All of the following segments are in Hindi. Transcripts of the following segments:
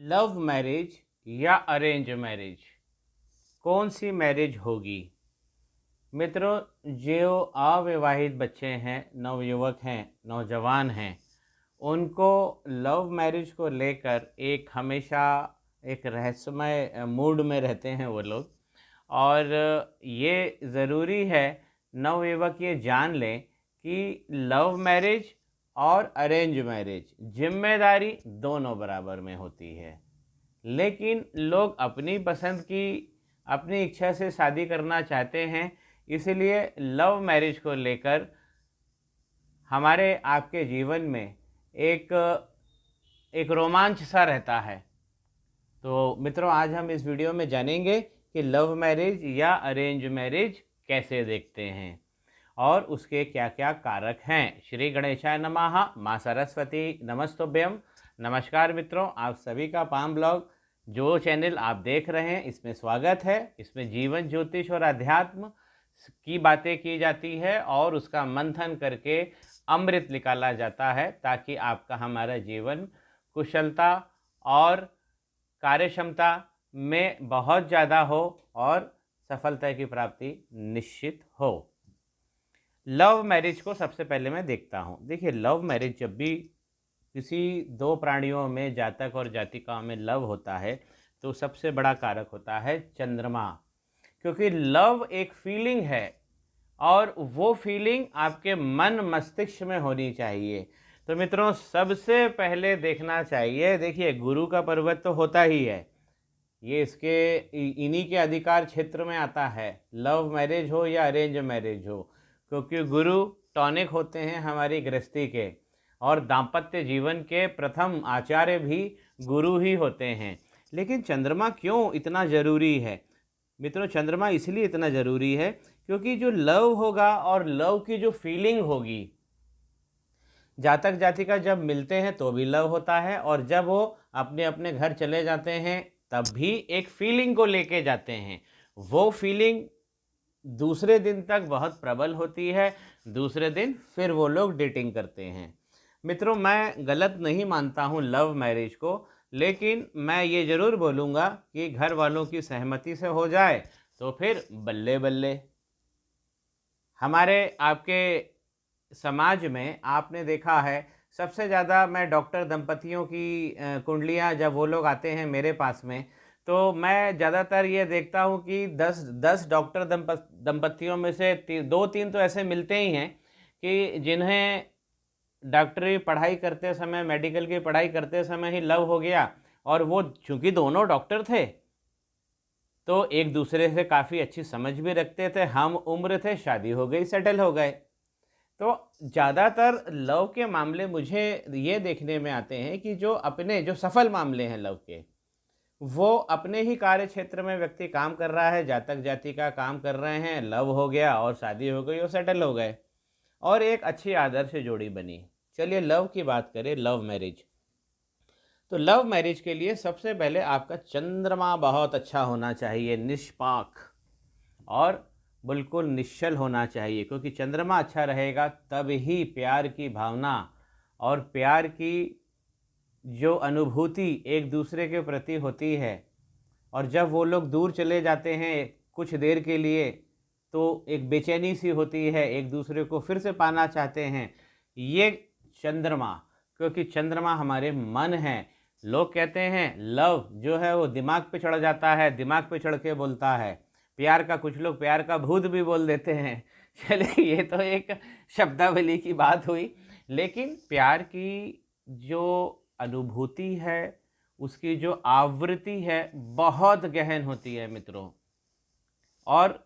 लव मैरिज या अरेंज मैरिज, कौन सी मैरिज होगी? मित्रों, जो अविवाहित बच्चे हैं, नवयुवक हैं, नौजवान हैं, उनको लव मैरिज को लेकर एक हमेशा एक रहस्यमय मूड में रहते हैं वो लोग। और ये ज़रूरी है नवयुवक ये जान लें कि लव मैरिज और अरेंज मैरिज जिम्मेदारी दोनों बराबर में होती है। लेकिन लोग अपनी पसंद की, अपनी इच्छा से शादी करना चाहते हैं, इसलिए लव मैरिज को लेकर हमारे आपके जीवन में एक एक रोमांच सा रहता है। तो मित्रों, आज हम इस वीडियो में जानेंगे कि लव मैरिज या अरेंज मैरिज कैसे देखते हैं और उसके क्या क्या कारक हैं। श्री गणेशाय नमः। माँ सरस्वती नमस्तुभ्यम। नमस्कार मित्रों, आप सभी का पाम ब्लॉग जो चैनल आप देख रहे हैं इसमें स्वागत है। इसमें जीवन ज्योतिष और अध्यात्म की बातें की जाती है और उसका मंथन करके अमृत निकाला जाता है, ताकि आपका हमारा जीवन कुशलता और कार्यक्षमता में बहुत ज़्यादा हो और सफलता की प्राप्ति निश्चित हो। लव मैरिज को सबसे पहले मैं देखता हूँ। देखिए, लव मैरिज जब भी किसी दो प्राणियों में, जातक और जातिका में लव होता है, तो सबसे बड़ा कारक होता है चंद्रमा। क्योंकि लव एक फीलिंग है और वो फीलिंग आपके मन मस्तिष्क में होनी चाहिए। तो मित्रों, सबसे पहले देखना चाहिए, देखिए गुरु का पर्वत तो होता ही है, ये इसके इन्हीं के अधिकार क्षेत्र में आता है, लव मैरिज हो या अरेंज मैरिज हो। क्योंकि गुरु टॉनिक होते हैं हमारी गृहस्थी के, और दाम्पत्य जीवन के प्रथम आचार्य भी गुरु ही होते हैं। लेकिन चंद्रमा क्यों इतना ज़रूरी है? मित्रों, चंद्रमा इसलिए इतना ज़रूरी है क्योंकि जो लव होगा और लव की जो फीलिंग होगी, जातक जातिका जब मिलते हैं तो भी लव होता है, और जब वो अपने अपने घर चले जाते हैं तब भी एक फीलिंग को लेके जाते हैं। वो फीलिंग दूसरे दिन तक बहुत प्रबल होती है, दूसरे दिन फिर वो लोग डेटिंग करते हैं। मित्रों, मैं गलत नहीं मानता हूँ लव मैरिज को, लेकिन मैं ये ज़रूर बोलूँगा कि घर वालों की सहमति से हो जाए तो फिर बल्ले बल्ले। हमारे आपके समाज में आपने देखा है, सबसे ज़्यादा मैं डॉक्टर दंपतियों की कुंडलियाँ, जब वो लोग आते हैं मेरे पास में, तो मैं ज़्यादातर ये देखता हूँ कि 10 डॉक्टर दंपतियों में से 2-3 तो ऐसे मिलते ही हैं कि जिन्हें डॉक्टरी पढ़ाई करते समय, मेडिकल की पढ़ाई करते समय ही लव हो गया, और वो चूँकि दोनों डॉक्टर थे तो एक दूसरे से काफ़ी अच्छी समझ भी रखते थे, हम उम्र थे, शादी हो गई, सेटल हो गए। तो ज़्यादातर लव के मामले मुझे ये देखने में आते हैं कि जो सफल मामले हैं लव के, वो अपने ही कार्य क्षेत्र में व्यक्ति काम कर रहा है, जातक जातिका काम कर रहे हैं, लव हो गया और शादी हो गई और सेटल हो गए, और एक अच्छी आदर्श जोड़ी बनी। चलिए लव की बात करें, लव मैरिज। तो लव मैरिज के लिए सबसे पहले आपका चंद्रमा बहुत अच्छा होना चाहिए, निष्पाक और बिल्कुल निश्चल होना चाहिए। क्योंकि चंद्रमा अच्छा रहेगा तब ही प्यार की भावना और प्यार की जो अनुभूति एक दूसरे के प्रति होती है, और जब वो लोग दूर चले जाते हैं कुछ देर के लिए, तो एक बेचैनी सी होती है, एक दूसरे को फिर से पाना चाहते हैं। ये चंद्रमा, क्योंकि चंद्रमा हमारे मन है। लोग कहते हैं लव जो है वो दिमाग पे चढ़ जाता है, दिमाग पे चढ़ के बोलता है। प्यार का कुछ लोग प्यार का भूत भी बोल देते हैं। चलिए, ये तो एक शब्दावली की बात हुई, लेकिन प्यार की जो अनुभूति है, उसकी जो आवृत्ति है, बहुत गहन होती है मित्रों, और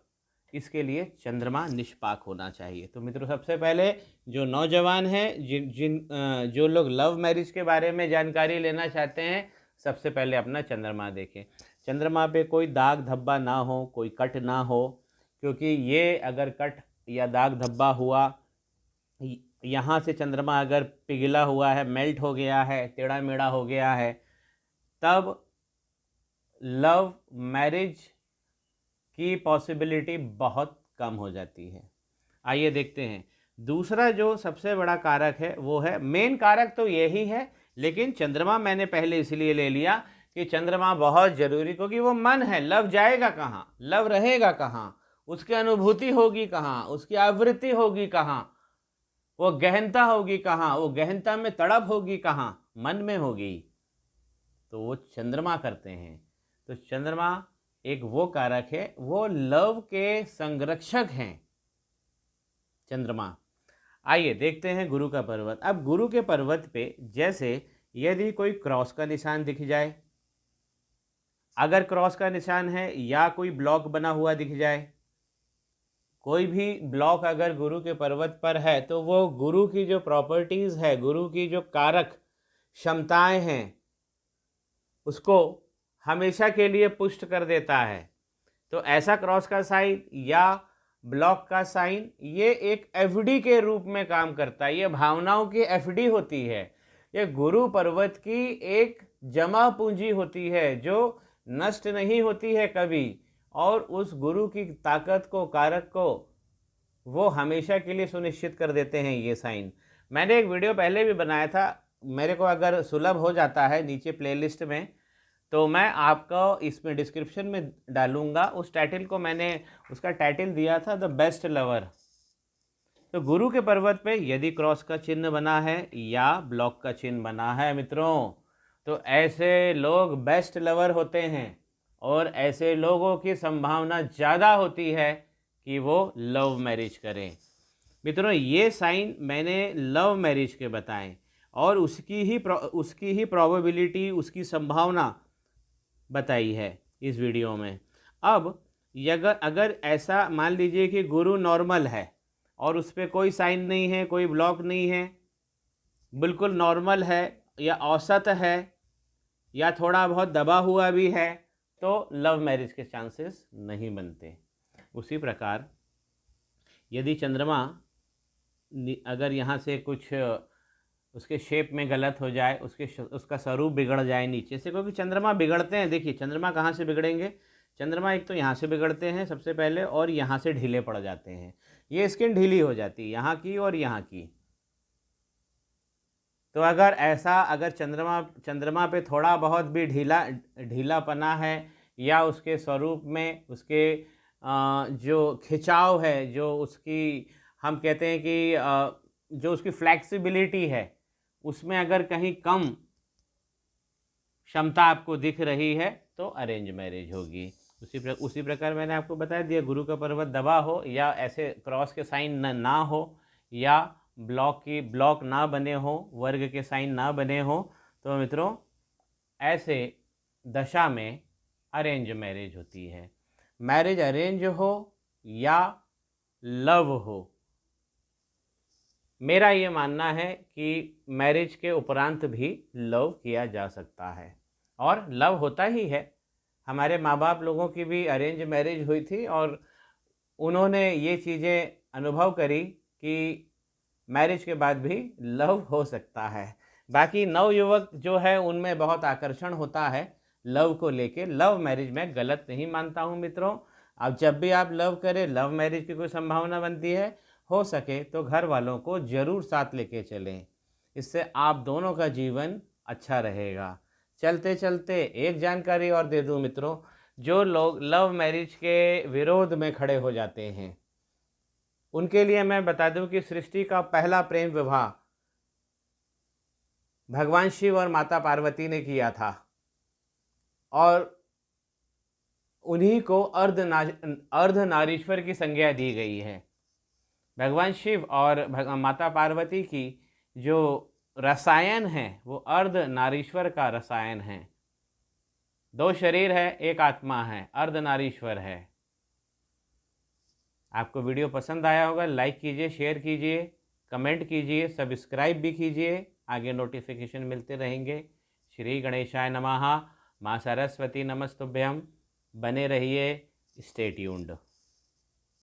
इसके लिए चंद्रमा निष्पाक होना चाहिए। तो मित्रों, सबसे पहले जो नौजवान हैं, जो लोग लव मैरिज के बारे में जानकारी लेना चाहते हैं, सबसे पहले अपना चंद्रमा देखें। चंद्रमा पे कोई दाग धब्बा ना हो, कोई कट ना हो, क्योंकि ये अगर कट या दाग धब्बा हुआ, यहाँ से चंद्रमा अगर पिघला हुआ है, मेल्ट हो गया है, टेढ़ा मेढ़ा हो गया है, तब लव मैरिज की पॉसिबिलिटी बहुत कम हो जाती है। आइए देखते हैं। दूसरा जो सबसे बड़ा कारक है वो है, मेन कारक तो यही है, लेकिन चंद्रमा मैंने पहले इसलिए ले लिया कि चंद्रमा बहुत जरूरी, क्योंकि वो मन है। लव जाएगा कहाँ, लव रहेगा कहाँ, उसकी अनुभूति होगी कहाँ, उसकी आवृत्ति होगी कहाँ, वो गहनता होगी कहाँ, वो गहनता में तड़प होगी कहाँ, मन में होगी। तो वो चंद्रमा करते हैं। तो चंद्रमा एक वो कारक है, वो लव के संरक्षक हैं चंद्रमा। आइए देखते हैं गुरु का पर्वत। अब गुरु के पर्वत पे जैसे यदि कोई क्रॉस का निशान दिख जाए, अगर क्रॉस का निशान है या कोई ब्लॉक बना हुआ दिख जाए, कोई भी ब्लॉक अगर गुरु के पर्वत पर है, तो वो गुरु की जो प्रॉपर्टीज़ है, गुरु की जो कारक क्षमताएं हैं, उसको हमेशा के लिए पुष्ट कर देता है। तो ऐसा क्रॉस का साइन या ब्लॉक का साइन ये एक एफडी के रूप में काम करता है। ये भावनाओं की एफडी होती है। ये गुरु पर्वत की एक जमा पूंजी होती है जो नष्ट नहीं होती है कभी, और उस गुरु की ताकत को, कारक को वो हमेशा के लिए सुनिश्चित कर देते हैं ये साइन। मैंने एक वीडियो पहले भी बनाया था, मेरे को अगर सुलभ हो जाता है नीचे प्लेलिस्ट में तो मैं आपको इसमें डिस्क्रिप्शन में डालूंगा। उस टाइटल को मैंने उसका टाइटल दिया था द बेस्ट लवर। तो गुरु के पर्वत पे यदि क्रॉस का चिन्ह बना है या ब्लॉक का चिन्ह बना है मित्रों, तो ऐसे लोग बेस्ट लवर होते हैं और ऐसे लोगों की संभावना ज़्यादा होती है कि वो लव मैरिज करें। मित्रों ये साइन मैंने लव मैरिज के बताएं और उसकी ही प्रोबेबिलिटी, उसकी संभावना बताई है इस वीडियो में। अब अगर ऐसा मान लीजिए कि गुरु नॉर्मल है और उस पर कोई साइन नहीं है, कोई ब्लॉक नहीं है, बिल्कुल नॉर्मल है या औसत है या थोड़ा बहुत दबा हुआ भी है, तो लव मैरिज के चांसेस नहीं बनते। उसी प्रकार यदि चंद्रमा अगर यहाँ से कुछ उसके शेप में गलत हो जाए, उसका स्वरूप बिगड़ जाए नीचे से, क्योंकि चंद्रमा बिगड़ते हैं। देखिए चंद्रमा कहाँ से बिगड़ेंगे, चंद्रमा एक तो यहाँ से बिगड़ते हैं सबसे पहले और यहाँ से ढीले पड़ जाते हैं। ये स्किन ढीली हो जाती है यहाँ की और यहाँ की। तो अगर चंद्रमा पे थोड़ा बहुत भी ढीलापना है या उसके स्वरूप में, उसके जो खिंचाव है, जो उसकी हम कहते हैं कि जो उसकी फ्लैक्सिबिलिटी है, उसमें अगर कहीं कम क्षमता आपको दिख रही है तो अरेंज मैरिज होगी। उसी प्रकार मैंने आपको बता दिया, गुरु का पर्वत दबा हो या ऐसे क्रॉस के साइन ना हो या ब्लॉक ना बने हो, वर्ग के साइन ना बने हो, तो मित्रों ऐसे दशा में अरेंज मैरिज होती है। मैरिज अरेंज हो या लव हो, मेरा ये मानना है कि मैरिज के उपरांत भी लव किया जा सकता है और लव होता ही है। हमारे माँ बाप लोगों की भी अरेंज मैरिज हुई थी और उन्होंने ये चीज़ें अनुभव करी कि मैरिज के बाद भी लव हो सकता है। बाकी नवयुवक जो है उनमें बहुत आकर्षण होता है लव को लेके। लव मैरिज में गलत नहीं मानता हूँ मित्रों। अब जब भी आप लव करें, लव मैरिज की कोई संभावना बनती है, हो सके तो घर वालों को ज़रूर साथ लेके चलें, इससे आप दोनों का जीवन अच्छा रहेगा। चलते चलते एक जानकारी और दे दूं मित्रों, जो लोग लव मैरिज के विरोध में खड़े हो जाते हैं उनके लिए मैं बता दूं कि सृष्टि का पहला प्रेम विवाह भगवान शिव और माता पार्वती ने किया था और उन्हीं को अर्धनारीश्वर की संज्ञा दी गई है। भगवान शिव और माता पार्वती की जो रसायन है वो अर्धनारीश्वर का रसायन है। दो शरीर है, एक आत्मा है, अर्धनारीश्वर है। आपको वीडियो पसंद आया होगा, लाइक कीजिए, शेयर कीजिए, कमेंट कीजिए, सब्सक्राइब भी कीजिए, आगे नोटिफिकेशन मिलते रहेंगे। श्री गणेशाय नमः। माँ सरस्वती नमस्तुभ्यम। बने रहिए, स्टे ट्यून्ड।